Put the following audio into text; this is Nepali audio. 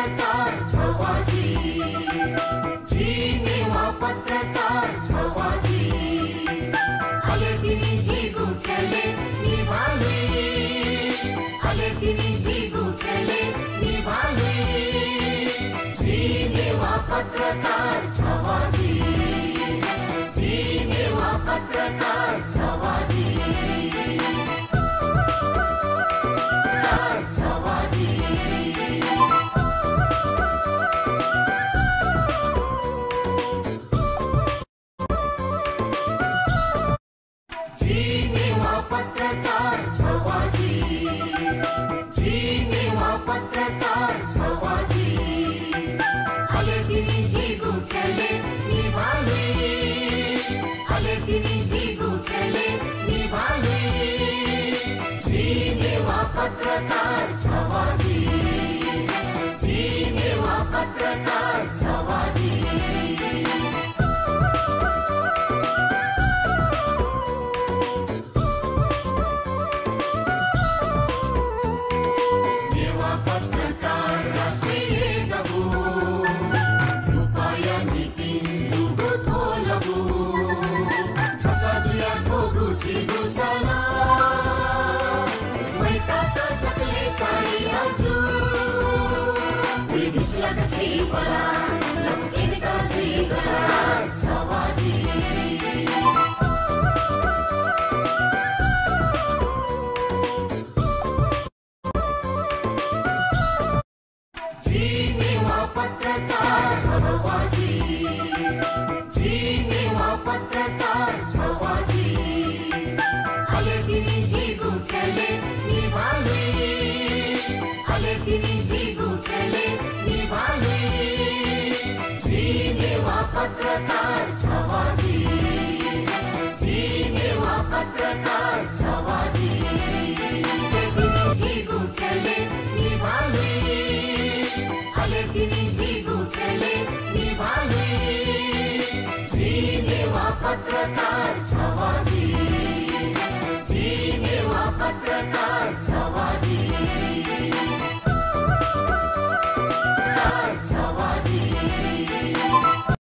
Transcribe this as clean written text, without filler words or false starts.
पत्रकार छवाजी जिनेवा पत्रकार छवाजी अलेपिनी जी गुखेले निभाले अलेपिनी जी गुखेले निभाले जिनेवा पत्रकार छवाजी जिनेवा पत्रकार छवाजी पत्रकार छवाजी जिनेवा पत्रकार छवाजी अलेपिनी जी गुखेले निभाले अलेपिनी जी गुखेले निभाले जिनेवा पत्रकार छवाजी जिनेवा पत्रकार छवाजी जिनेवा पत्रकार छवाजी जिनेवा पत्रकार छवाजी अलेपिनी जी गुखेले निभाले अलेपिनी जी गुखेले निभाले जिनेवा पत्रकार छवाजी जिनेवा पत्रकार छवाजी अलेपिनी जी गुखेले निभाले अलेपिनी जी गुखेले निभाले जिनेवा पत्रकार छवाजी जिनेवा पत्रकार